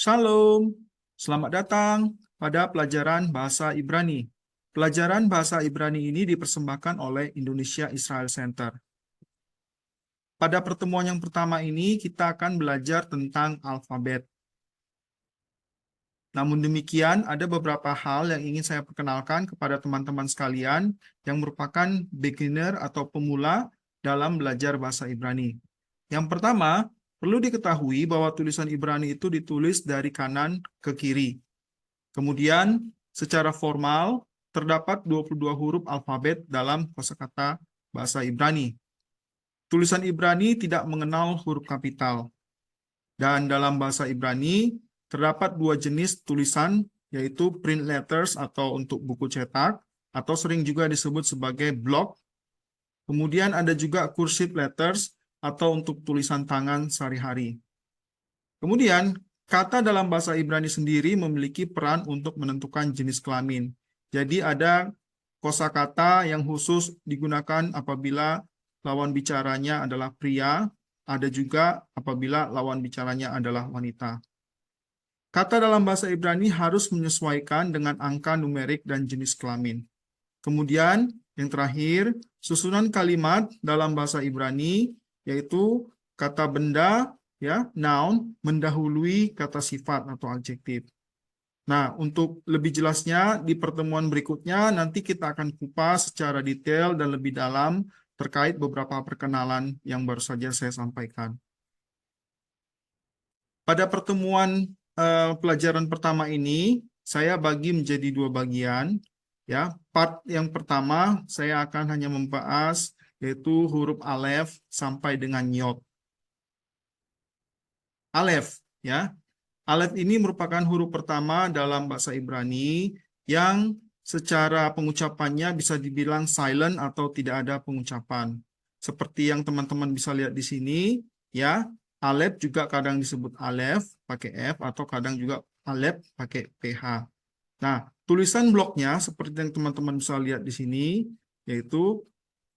Shalom, selamat datang pada pelajaran Bahasa Ibrani. Pelajaran Bahasa Ibrani ini dipersembahkan oleh Indonesia Israel Center. Pada pertemuan yang pertama ini, kita akan belajar tentang alfabet. Namun demikian, ada beberapa hal yang ingin saya perkenalkan kepada teman-teman sekalian yang merupakan beginner atau pemula dalam belajar bahasa Ibrani. Yang pertama, perlu diketahui bahwa tulisan Ibrani itu ditulis dari kanan ke kiri. Kemudian, secara formal, terdapat 22 huruf alfabet dalam kosakata bahasa Ibrani. Tulisan Ibrani tidak mengenal huruf kapital. Dan dalam bahasa Ibrani, terdapat dua jenis tulisan, yaitu print letters atau untuk buku cetak, atau sering juga disebut sebagai block. Kemudian ada juga cursive letters, atau untuk tulisan tangan sehari-hari. Kemudian, kata dalam bahasa Ibrani sendiri memiliki peran untuk menentukan jenis kelamin. Jadi ada kosakata yang khusus digunakan apabila lawan bicaranya adalah pria, ada juga apabila lawan bicaranya adalah wanita. Kata dalam bahasa Ibrani harus menyesuaikan dengan angka numerik dan jenis kelamin. Kemudian, yang terakhir, susunan kalimat dalam bahasa Ibrani yaitu kata benda, ya, noun, mendahului kata sifat atau adjektif. Nah, untuk lebih jelasnya di pertemuan berikutnya nanti kita akan kupas secara detail dan lebih dalam terkait beberapa perkenalan yang baru saja saya sampaikan. Pada pertemuan pelajaran pertama ini, saya bagi menjadi dua bagian. Ya, part yang pertama saya akan hanya membahas yaitu huruf alef sampai dengan yod. Alef, ya. Alef ini merupakan huruf pertama dalam bahasa Ibrani yang secara pengucapannya bisa dibilang silent atau tidak ada pengucapan. Seperti yang teman-teman bisa lihat di sini, ya. Alef juga kadang disebut alef pakai F atau kadang juga alef pakai PH. Nah, tulisan bloknya seperti yang teman-teman bisa lihat di sini, yaitu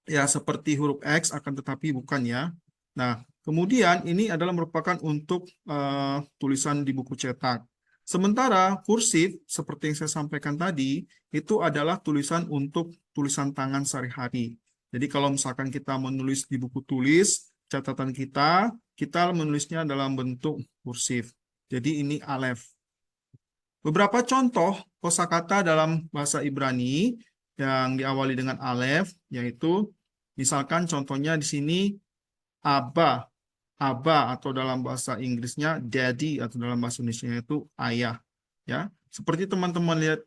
ya seperti huruf X akan tetapi bukan ya. Nah, kemudian ini adalah merupakan untuk tulisan di buku cetak. Sementara kursif seperti yang saya sampaikan tadi itu adalah tulisan untuk tulisan tangan sehari-hari. Jadi kalau misalkan kita menulis di buku tulis, catatan kita menulisnya dalam bentuk kursif. Jadi ini alef. Beberapa contoh kosakata dalam bahasa Ibrani yang diawali dengan alef, yaitu misalkan contohnya di sini aba, aba atau dalam bahasa Inggrisnya daddy atau dalam bahasa Indonesia itu ayah. Ya, seperti teman-teman lihat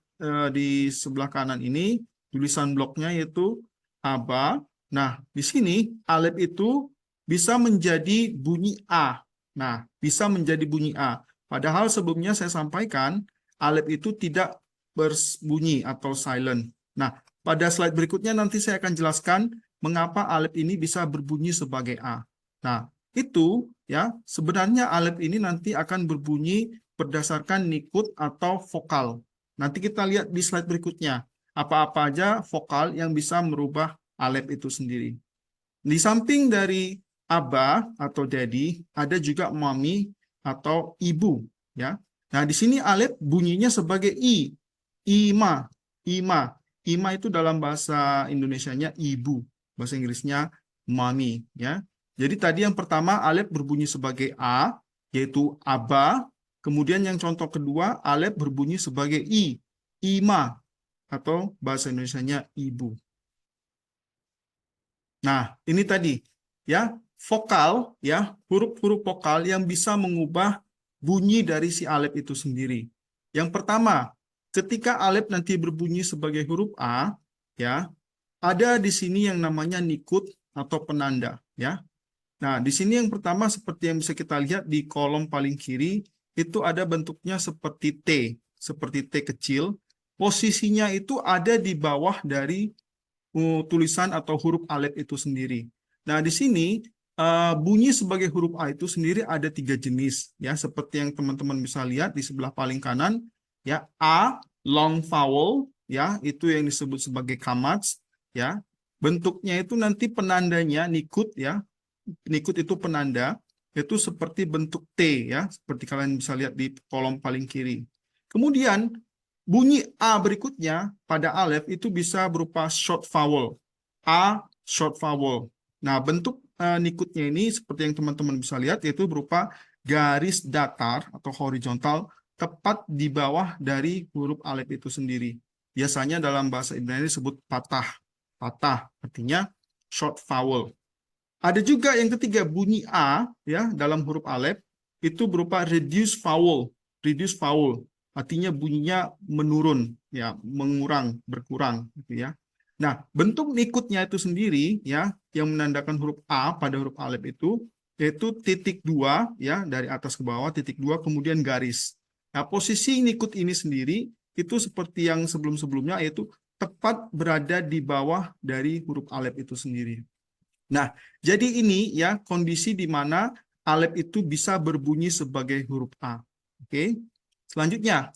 di sebelah kanan ini tulisan bloknya yaitu aba. Nah, di sini alef itu bisa menjadi bunyi A. Nah, bisa menjadi bunyi A. Padahal sebelumnya saya sampaikan alef itu tidak berbunyi atau silent. Nah, pada slide berikutnya nanti saya akan jelaskan mengapa alef ini bisa berbunyi sebagai A. Nah, itu ya sebenarnya alef ini nanti akan berbunyi berdasarkan nikut atau vokal. Nanti kita lihat di slide berikutnya apa-apa aja vokal yang bisa merubah alef itu sendiri. Di samping dari aba atau daddy, ada juga mami atau ibu, ya. Nah, di sini alef bunyinya sebagai i, ima, ima. Ima itu dalam bahasa Indonesianya ibu, bahasa Inggrisnya mami, ya. Jadi tadi yang pertama alef berbunyi sebagai a, yaitu aba. Kemudian yang contoh kedua alef berbunyi sebagai i, ima, atau bahasa Indonesianya ibu. Nah, ini tadi ya, vokal ya, huruf-huruf vokal yang bisa mengubah bunyi dari si alef itu sendiri. Yang pertama, ketika alef nanti berbunyi sebagai huruf A, ya, ada di sini yang namanya nikut atau penanda, ya. Nah, di sini yang pertama seperti yang bisa kita lihat di kolom paling kiri, itu ada bentuknya seperti T kecil. Posisinya itu ada di bawah dari tulisan atau huruf alef itu sendiri. Nah, di sini bunyi sebagai huruf A itu sendiri ada 3 jenis, ya, seperti yang teman-teman bisa lihat di sebelah paling kanan, ya, A long vowel, ya, itu yang disebut sebagai kamats, ya. Bentuknya itu nanti penandanya nikut, ya. Nikut itu penanda. itu seperti bentuk T ya, seperti kalian bisa lihat di kolom paling kiri. Kemudian bunyi A berikutnya pada alef itu bisa berupa short vowel. A short vowel. Nah, bentuk nikutnya ini seperti yang teman-teman bisa lihat yaitu berupa garis datar atau horizontal tepat di bawah dari huruf alef itu sendiri. Biasanya dalam bahasa Ibrani disebut patah. Patah artinya short vowel. Ada juga yang ketiga bunyi A ya dalam huruf alef itu berupa reduced vowel. Reduced vowel artinya bunyinya menurun ya, mengurang, berkurang gitu ya. Nah, bentuk nikutnya itu sendiri ya yang menandakan huruf A pada huruf alef itu yaitu titik dua ya dari atas ke bawah titik dua kemudian garis. Nah, posisi nikut ini sendiri itu seperti yang sebelum-sebelumnya yaitu tepat berada di bawah dari huruf alef itu sendiri. Nah, jadi ini ya kondisi di mana alef itu bisa berbunyi sebagai huruf A. Oke. Selanjutnya,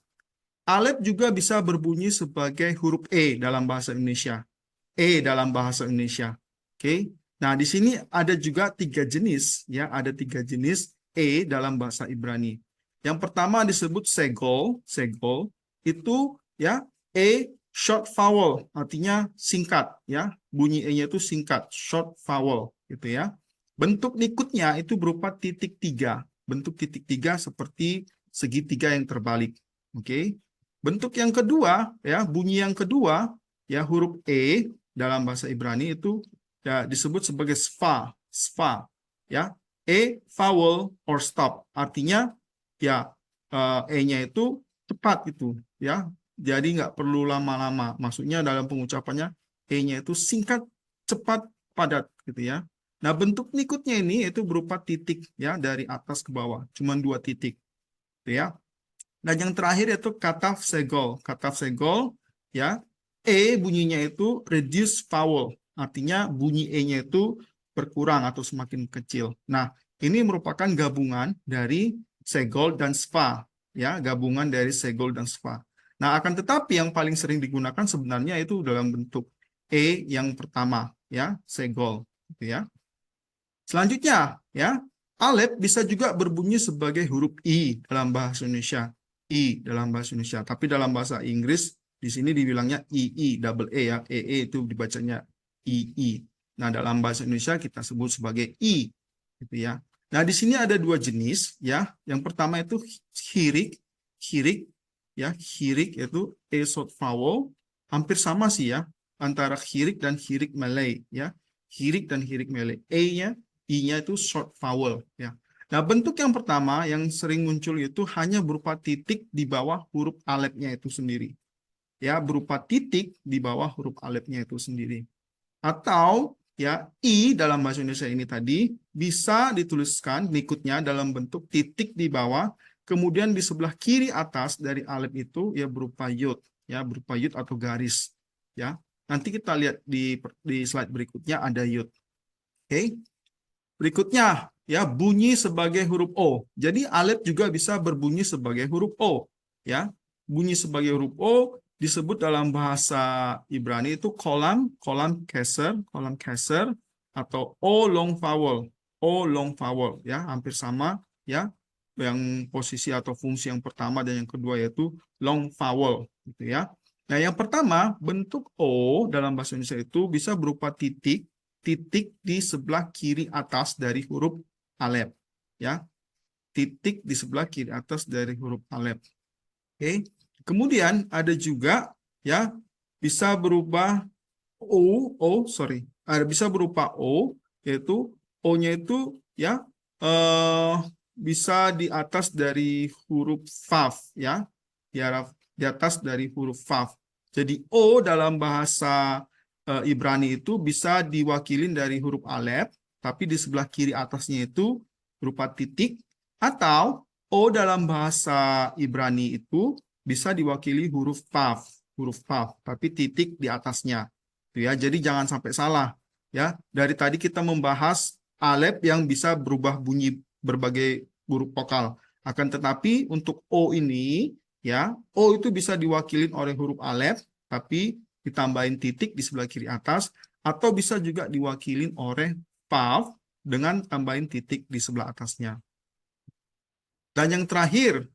alef juga bisa berbunyi sebagai huruf E dalam bahasa Indonesia. E dalam bahasa Indonesia. Oke. Nah, di sini ada juga 3 jenis ya, ada 3 jenis E dalam bahasa Ibrani. Yang pertama disebut segol, segol itu ya E short vowel, artinya singkat ya. Bunyi E-nya itu singkat, short vowel gitu ya. Bentuk nikutnya itu berupa titik 3. Bentuk titik 3 seperti segitiga yang terbalik. Oke. Bentuk yang kedua ya, bunyi yang kedua ya huruf E dalam bahasa Ibrani itu ya disebut sebagai sfa, sfa ya. E vowel or stop. Artinya ya E-nya itu tepat itu ya. Jadi nggak perlu lama-lama. Maksudnya dalam pengucapannya E-nya itu singkat, cepat, padat gitu ya. Nah, bentuk nikutnya ini itu berupa titik ya dari atas ke bawah, cuma 2 titik gitu ya. Dan yang terakhir itu kataf segol. Kataf segol ya. E bunyinya itu reduce vowel. Artinya bunyi E-nya itu berkurang atau semakin kecil. Nah, ini merupakan gabungan dari segol dan sfa ya, gabungan dari segol dan sfa. Nah, akan tetapi yang paling sering digunakan sebenarnya itu dalam bentuk E yang pertama ya, segol gitu ya. Selanjutnya ya, alef bisa juga berbunyi sebagai huruf I dalam bahasa Indonesia. I dalam bahasa Indonesia, tapi dalam bahasa Inggris di sini dibilangnya II double E ya. itu dibacanya II. Nah, dalam bahasa Indonesia kita sebut sebagai I gitu ya. Nah, di sini ada 2 jenis ya. Yang pertama itu hirik, hirik ya, hirik itu E short vowel, hampir sama sih ya antara hirik dan hirik Malay ya. Hirik dan hirik Malay. E-nya I-nya itu short vowel ya. Nah, bentuk yang pertama yang sering muncul itu hanya berupa titik di bawah huruf alefnya itu sendiri. Ya, berupa titik di bawah huruf alefnya itu sendiri. Atau ya I dalam bahasa Indonesia ini tadi bisa dituliskan berikutnya dalam bentuk titik di bawah, kemudian di sebelah kiri atas dari alef itu ya berupa yod, ya berupa yod atau garis. Ya, nanti kita lihat di slide berikutnya ada yod. Oke. Berikutnya, ya bunyi sebagai huruf O. Jadi alef juga bisa berbunyi sebagai huruf O. Ya, bunyi sebagai huruf O disebut dalam bahasa Ibrani itu kolam keser atau O long vowel. O long vowel ya, hampir sama ya. Yang posisi atau fungsi yang pertama dan yang kedua yaitu long vowel gitu ya. Nah, yang pertama bentuk O dalam bahasa Indonesia itu bisa berupa titik di sebelah kiri atas dari huruf alef ya, titik di sebelah kiri atas dari huruf alef. Oke, kemudian ada juga ya bisa berubah bisa berupa O, yaitu O-nya itu ya bisa di atas dari huruf Vav ya, di atas dari huruf Vav. Jadi O dalam bahasa Ibrani itu bisa diwakilin dari huruf alef, tapi di sebelah kiri atasnya itu berupa titik, atau O dalam bahasa Ibrani itu bisa diwakili huruf Vav, tapi titik di atasnya. Ya, jadi jangan sampai salah. Ya, dari tadi kita membahas alef yang bisa berubah bunyi berbagai huruf vokal. Akan tetapi untuk O ini, ya, O itu bisa diwakilin oleh huruf alef, tapi ditambahin titik di sebelah kiri atas, atau bisa juga diwakilin oleh Vav dengan tambahin titik di sebelah atasnya. Dan yang terakhir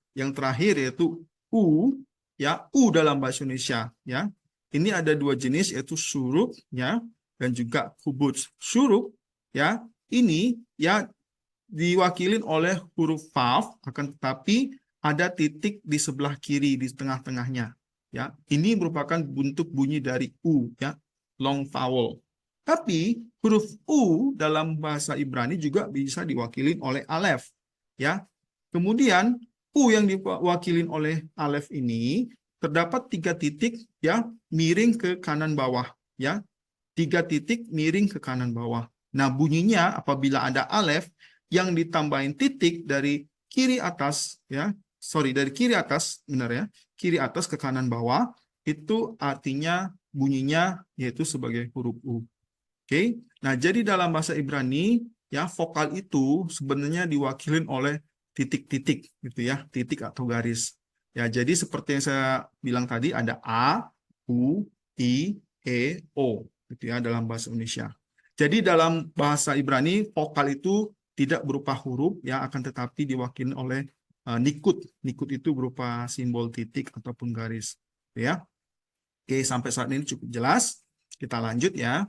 yaitu U, ya, U dalam bahasa Indonesia, ya. Ini ada dua jenis yaitu syuruk, ya, dan juga hubud. Syuruk, ya, ini ya diwakilin oleh huruf vav, akan tetapi ada titik di sebelah kiri di tengah-tengahnya, ya. Ini merupakan bentuk bunyi dari U, ya, long vowel. Tapi huruf U dalam bahasa Ibrani juga bisa diwakilin oleh alef, ya. Kemudian U yang diwakilin oleh alef ini terdapat 3 titik, ya, miring ke kanan bawah, ya. 3 titik miring ke kanan bawah. Nah, bunyinya apabila ada alef yang ditambahin titik dari kiri atas, ya, dari kiri atas, benar ya, kiri atas ke kanan bawah, itu artinya bunyinya yaitu sebagai huruf U. Oke, nah jadi dalam bahasa Ibrani, ya, vokal itu sebenarnya diwakilin oleh titik-titik, gitu ya, titik atau garis. Ya, jadi seperti yang saya bilang tadi, ada A, U, I, E, O, gitu ya, dalam bahasa Indonesia. Jadi dalam bahasa Ibrani, vokal itu tidak berupa huruf, ya, akan tetapi diwakili oleh nikut. Nikut itu berupa simbol titik ataupun garis, ya. Oke, sampai saat ini cukup jelas. Kita lanjut ya.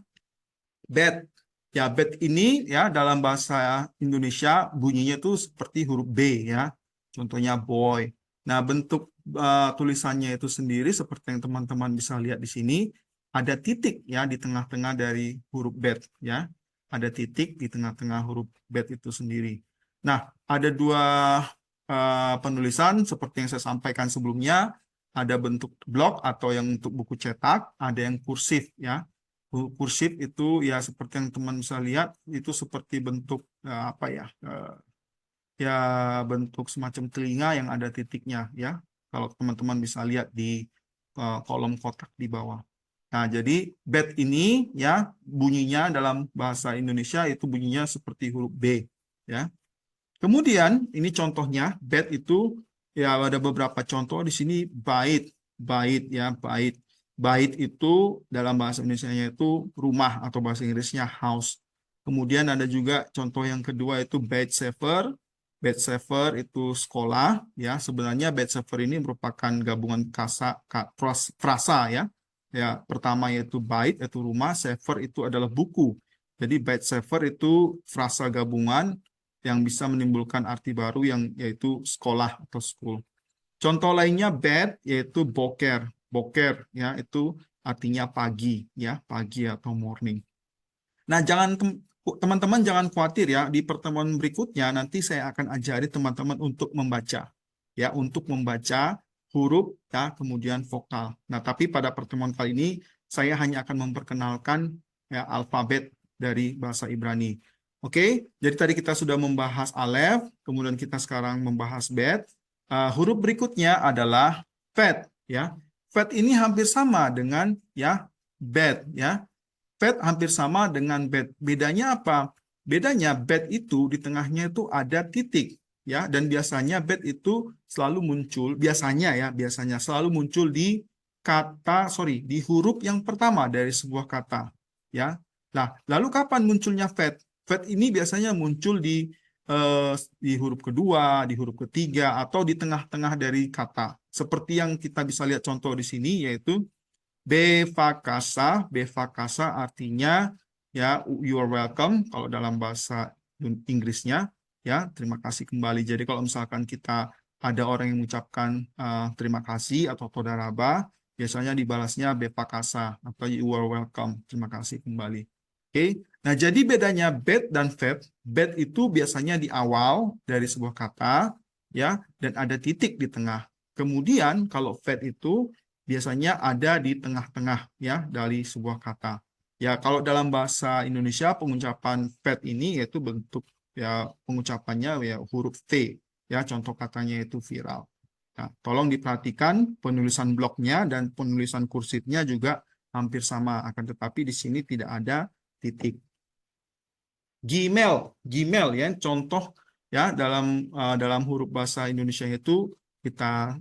Bed. Ya, bed ini ya dalam bahasa Indonesia bunyinya itu seperti huruf B, ya. Contohnya boy. Nah, bentuk tulisannya itu sendiri seperti yang teman-teman bisa lihat di sini, ada titik ya di tengah-tengah dari huruf bed, ya. Ada titik di tengah-tengah huruf bed itu sendiri. Nah, ada dua penulisan seperti yang saya sampaikan sebelumnya, ada bentuk blok atau yang untuk buku cetak, ada yang kursif, ya. Kursif itu ya seperti yang teman bisa lihat itu seperti bentuk apa ya, ya bentuk semacam telinga yang ada titiknya, ya, kalau teman-teman bisa lihat di kolom kotak di bawah. Nah, jadi bed ini ya bunyinya dalam bahasa Indonesia itu bunyinya seperti huruf B, ya. Kemudian ini contohnya bed itu ya ada beberapa contoh di sini. Bait ya, bait. Bait itu dalam bahasa Indonesianya itu rumah atau bahasa Inggrisnya house. Kemudian ada juga contoh yang kedua itu bed saver. Bed saver itu sekolah, ya. Sebenarnya bed saver ini merupakan gabungan frasa, ya. Ya, pertama yaitu bait yaitu rumah, saver itu adalah buku. Jadi bed saver itu frasa gabungan yang bisa menimbulkan arti baru yang yaitu sekolah atau school. Contoh lainnya bed yaitu boker. Boker ya itu artinya pagi, ya, pagi atau morning. Nah, teman-teman jangan khawatir ya, di pertemuan berikutnya nanti saya akan ajari teman-teman untuk membaca, ya, untuk membaca huruf, ya, kemudian vokal. Nah, tapi pada pertemuan kali ini saya hanya akan memperkenalkan ya alfabet dari bahasa Ibrani. Oke, jadi tadi kita sudah membahas alef, kemudian kita sekarang membahas bet. Huruf berikutnya adalah fet, ya. Fet ini hampir sama dengan ya bet, ya. Fet hampir sama dengan bed. Bedanya apa? Bedanya bed itu di tengahnya itu ada titik, ya, dan biasanya bed itu selalu muncul, biasanya selalu muncul di di huruf yang pertama dari sebuah kata, ya. Nah, lalu kapan munculnya fet? Fet ini biasanya muncul di huruf kedua, di huruf ketiga, atau di tengah-tengah dari kata. Seperti yang kita bisa lihat contoh di sini, yaitu bevakasa. Bevakasa artinya ya you are welcome kalau dalam bahasa Inggrisnya, ya, terima kasih kembali. Jadi kalau misalkan kita ada orang yang mengucapkan terima kasih atau todaraba, biasanya dibalasnya bevakasa atau you are welcome, terima kasih kembali. Oke. Nah, jadi bedanya bed dan fet. Bed itu biasanya di awal dari sebuah kata, ya, dan ada titik di tengah. Kemudian kalau fet itu biasanya ada di tengah-tengah, ya, dari sebuah kata. Ya, kalau dalam bahasa Indonesia pengucapan fet ini yaitu bentuk ya pengucapannya ya huruf V, ya, contoh katanya itu viral. Nah, tolong diperhatikan penulisan bloknya dan penulisan kursifnya juga hampir sama, akan tetapi di sini tidak ada titik. Gmail, Gmail ya, contoh ya dalam huruf bahasa Indonesia itu kita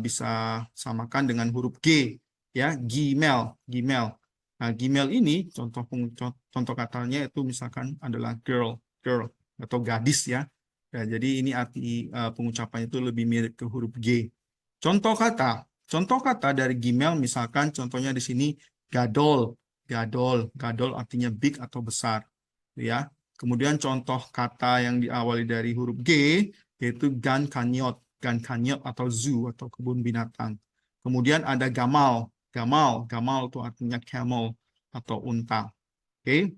bisa samakan dengan huruf G, ya, Gmail, Gmail. Nah, Gmail ini contoh katanya itu misalkan adalah girl, girl atau gadis ya. Ya, jadi ini arti pengucapannya itu lebih mirip ke huruf G. Contoh kata dari Gmail misalkan contohnya di sini gadol, gadol artinya big atau besar, ya. Kemudian contoh kata yang diawali dari huruf G yaitu gan kanyot atau zoo atau kebun binatang. Kemudian ada gamal itu artinya camel atau unta. Oke.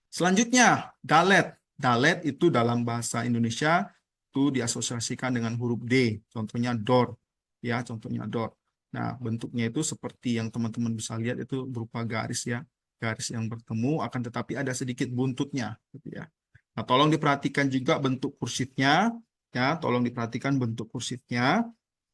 Selanjutnya, dalet. Dalet itu dalam bahasa Indonesia itu diasosiasikan dengan huruf D. Contohnya door. Ya, contohnya door. Nah, bentuknya itu seperti yang teman-teman bisa lihat itu berupa garis ya. Garis yang bertemu akan tetapi ada sedikit buntutnya gitu ya. Nah, tolong diperhatikan juga bentuk kursifnya ya, tolong diperhatikan bentuk kursifnya.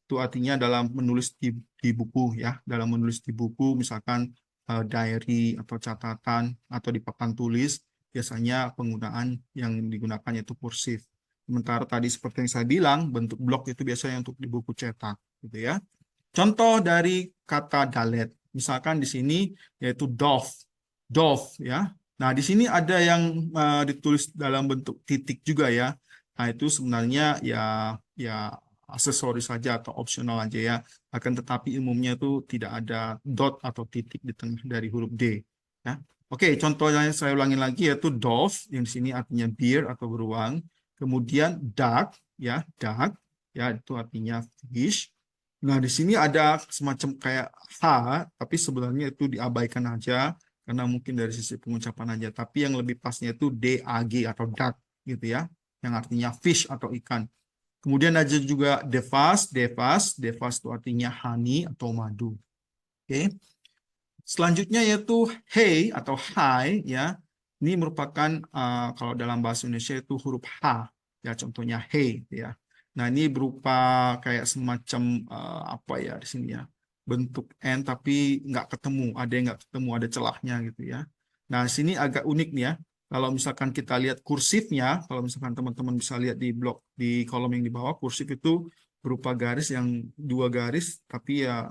Itu artinya dalam menulis di buku ya, dalam menulis di buku misalkan diary atau catatan atau di papan tulis biasanya penggunaan yang digunakan yaitu kursif. Sementara tadi seperti yang saya bilang, bentuk blok itu biasanya untuk di buku cetak, gitu ya. Contoh dari kata dalet, misalkan di sini yaitu dove ya. Nah di sini ada yang ditulis dalam bentuk titik juga ya. Nah itu sebenarnya ya aksesoris saja atau opsional aja ya. Akan tetapi umumnya itu tidak ada dot atau titik di tengah dari huruf D. Ya. Oke, contohnya saya ulangi lagi yaitu dove yang di sini artinya beer atau beruang. Kemudian duck ya itu artinya fish. Nah, di sini ada semacam kayak H, tapi sebenarnya itu diabaikan aja karena mungkin dari sisi pengucapan aja. Tapi yang lebih pasnya itu DAG atau duck gitu ya, yang artinya fish atau ikan. Kemudian ada juga devas itu artinya honey atau madu. Oke. Selanjutnya yaitu hey atau hi ya. Ini merupakan kalau dalam bahasa Indonesia itu huruf H ya, contohnya hey ya. Nah, ini berupa kayak semacam apa ya di sini ya. Bentuk N tapi nggak ketemu, ada yang nggak ketemu, ada celahnya gitu ya. Nah, di sini agak unik nih ya. Kalau misalkan kita lihat kursifnya, kalau misalkan teman-teman bisa lihat di blok di kolom yang di bawah, kursif itu berupa garis yang dua garis tapi ya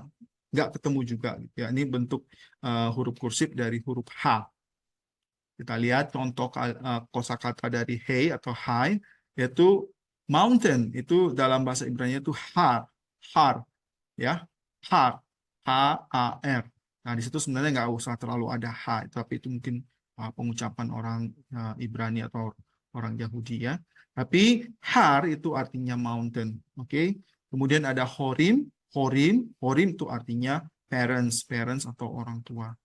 nggak ketemu juga gitu ya. Ini bentuk huruf kursif dari huruf H. Kita lihat contoh kosakata dari hey atau high yaitu mountain, itu dalam bahasa Ibrani itu har ya, har, H-A-R. Nah, di situ sebenarnya nggak usah terlalu ada H, tapi itu mungkin pengucapan orang Ibrani atau orang Yahudi ya. Tapi har itu artinya mountain, oke? Kemudian ada horim itu artinya parents atau orang tua.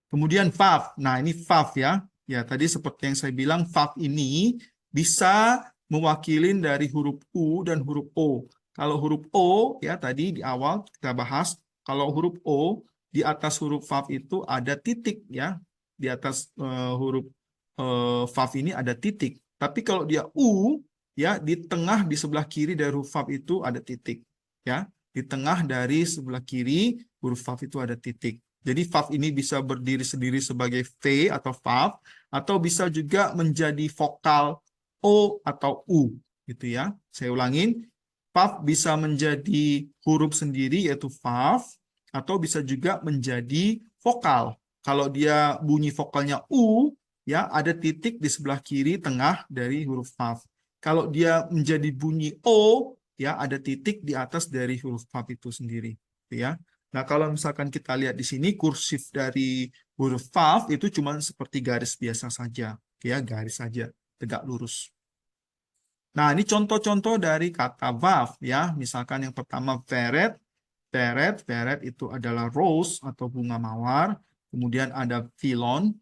Kemudian vav. Nah, ini vav ya. Ya, tadi seperti yang saya bilang, vav ini bisa mewakili dari huruf U dan huruf O. Kalau huruf O, ya tadi di awal kita bahas, kalau huruf O, di atas huruf vav itu ada titik ya. Di atas huruf vav ini ada titik. Tapi kalau dia U, ya di tengah di sebelah kiri dari huruf vav itu ada titik. Ya, di tengah dari sebelah kiri huruf vav itu ada titik. Jadi vav ini bisa berdiri sendiri sebagai V atau vav, atau bisa juga menjadi vokal O atau U, gitu ya. Saya ulangin, vav bisa menjadi huruf sendiri yaitu vav, atau bisa juga menjadi vokal. Kalau dia bunyi vokalnya U, ya ada titik di sebelah kiri tengah dari huruf vav. Kalau dia menjadi bunyi O, ya ada titik di atas dari huruf vav itu sendiri, gitu ya. Nah, kalau misalkan kita lihat di sini kursif dari huruf vav itu cuma seperti garis biasa saja, ya, garis saja, tegak lurus. Nah, ini contoh-contoh dari kata vav ya. Misalkan yang pertama veret itu adalah rose atau bunga mawar. Kemudian ada filon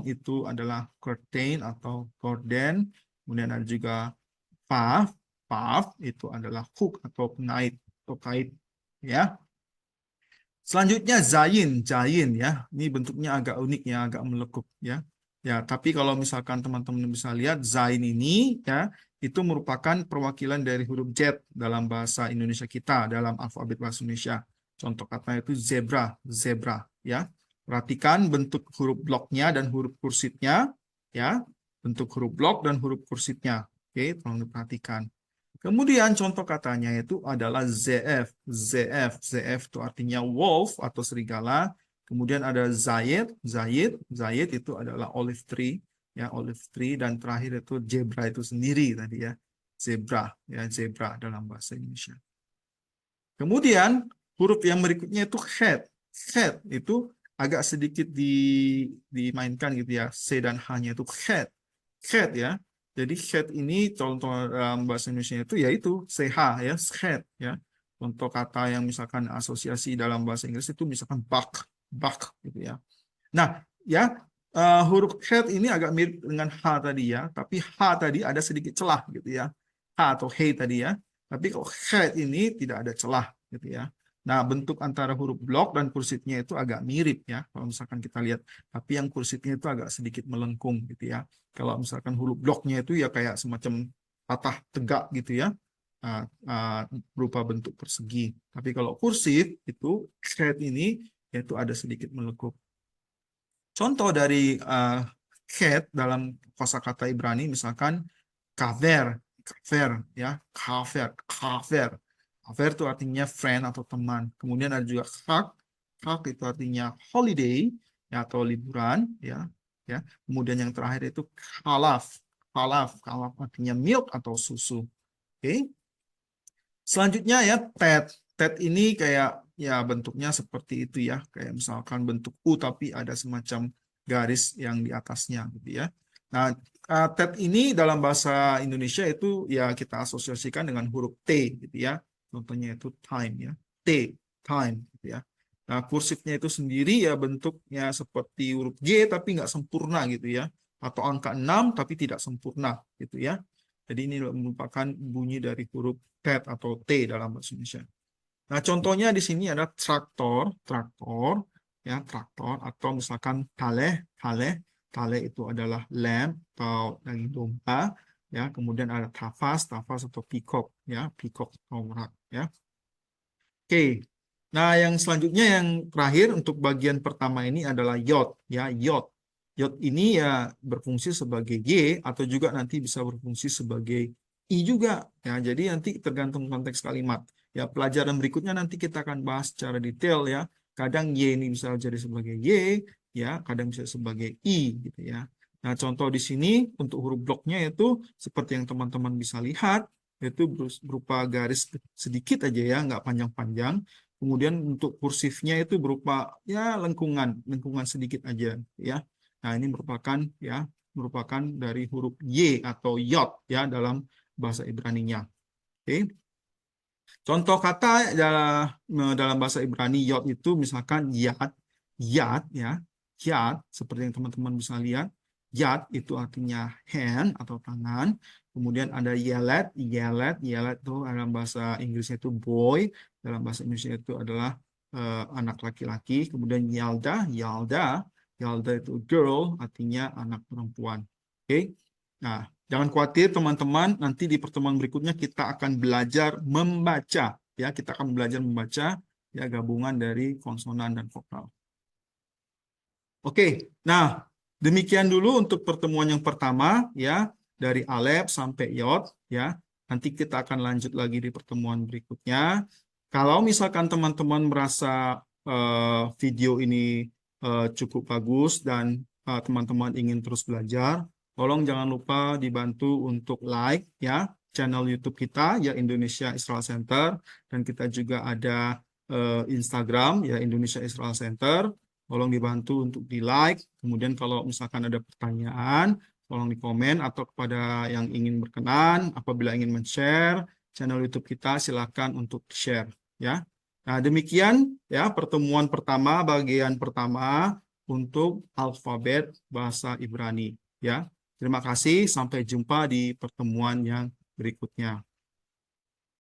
itu adalah curtain atau gorden. Kemudian ada juga pav itu adalah hook atau pengait atau kait ya. Selanjutnya zain ya. Ini bentuknya agak unik ya, agak melekup ya. Ya, tapi kalau misalkan teman-teman bisa lihat zain ini ya, itu merupakan perwakilan dari huruf Z dalam bahasa Indonesia kita, dalam alfabet bahasa Indonesia. Contoh katanya itu zebra ya. Perhatikan bentuk huruf bloknya dan huruf kursifnya ya. Bentuk huruf blok dan huruf kursifnya. Oke, tolong diperhatikan. Kemudian contoh katanya itu adalah ZF itu artinya wolf atau serigala. Kemudian ada Zayed itu adalah olive tree. ya, olive tree, dan terakhir itu zebra itu sendiri tadi ya, zebra dalam bahasa Indonesia. Kemudian huruf yang berikutnya itu head. Head itu agak sedikit dimainkan gitu ya. C dan H-nya itu head. Head ya. Jadi head ini contoh dalam bahasa Indonesia itu yaitu CH ya, head ya. Contoh kata yang misalkan asosiasi dalam bahasa Inggris itu misalkan buck gitu ya. Nah, ya huruf head ini agak mirip dengan H tadi ya, tapi H tadi ada sedikit celah gitu ya. H atau hey tadi ya. Tapi kalau head ini tidak ada celah gitu ya. Nah, bentuk antara huruf block dan kursifnya itu agak mirip ya. Kalau misalkan kita lihat, tapi yang kursifnya itu agak sedikit melengkung gitu ya. Kalau misalkan huruf blocknya itu ya kayak semacam patah tegak gitu ya. Berupa bentuk persegi. Tapi kalau kursif itu head ini yaitu ada sedikit melengkung. Contoh dari head dalam kosakata Ibrani misalkan kaver ya, kaver itu artinya friend atau teman. Kemudian ada juga hak itu artinya holiday ya, atau liburan ya. Kemudian yang terakhir itu kalaf artinya milk atau susu. Oke. Selanjutnya ya tet ini kayak ya bentuknya seperti itu ya, kayak misalkan bentuk U tapi ada semacam garis yang di atasnya gitu ya. Nah, tet ini dalam bahasa Indonesia itu ya kita asosiasikan dengan huruf T gitu ya. Contohnya itu time ya. Time gitu ya. Nah, kursifnya itu sendiri ya bentuknya seperti huruf G tapi nggak sempurna gitu ya. Atau angka 6 tapi tidak sempurna gitu ya. Jadi ini merupakan bunyi dari huruf T atau T dalam bahasa Indonesia. Nah, contohnya di sini ada traktor ya, traktor, atau misalkan tale itu adalah lamb atau daging domba, ya. Kemudian ada tafas atau peacock, ya, peacock atau merak, ya. Oke. Nah, yang selanjutnya yang terakhir untuk bagian pertama ini adalah yod, ya, yod. Yod ini ya berfungsi sebagai G atau juga nanti bisa berfungsi sebagai I juga, ya. Jadi nanti tergantung konteks kalimat. Ya, pelajaran berikutnya nanti kita akan bahas secara detail ya. Kadang Y ini bisa jadi sebagai Y, ya, kadang bisa sebagai I gitu ya. Nah, contoh di sini untuk huruf bloknya itu seperti yang teman-teman bisa lihat, itu berupa garis sedikit aja ya, nggak panjang-panjang. Kemudian untuk kursifnya itu berupa ya lengkungan sedikit aja ya. Nah, ini merupakan dari huruf Y atau yod ya dalam bahasa Ibrani-nya. Oke. Contoh kata dalam bahasa Ibrani yod itu misalkan yad ya, yad seperti yang teman-teman bisa lihat. Yad itu artinya hand atau tangan. Kemudian ada yelet itu dalam bahasa Inggrisnya itu boy, dalam bahasa Indonesia itu adalah anak laki-laki. Kemudian yalda itu girl, artinya anak perempuan. Oke. Nah, jangan khawatir teman-teman, nanti di pertemuan berikutnya kita akan belajar membaca, ya, kita akan belajar membaca ya gabungan dari konsonan dan vokal. Oke, nah demikian dulu untuk pertemuan yang pertama ya, dari Alef sampai Yod ya. Nanti kita akan lanjut lagi di pertemuan berikutnya. Kalau misalkan teman-teman merasa video ini cukup bagus dan teman-teman ingin terus belajar, tolong jangan lupa dibantu untuk like ya channel YouTube kita ya, Indonesia Israel Center, dan kita juga ada Instagram ya, Indonesia Israel Center. Tolong dibantu untuk di like. Kemudian kalau misalkan ada pertanyaan, tolong di komen, atau kepada yang ingin berkenan apabila ingin men-share channel YouTube kita, silakan untuk share ya. Nah, demikian ya pertemuan pertama, bagian pertama untuk alfabet bahasa Ibrani ya. Terima kasih, sampai jumpa di pertemuan yang berikutnya.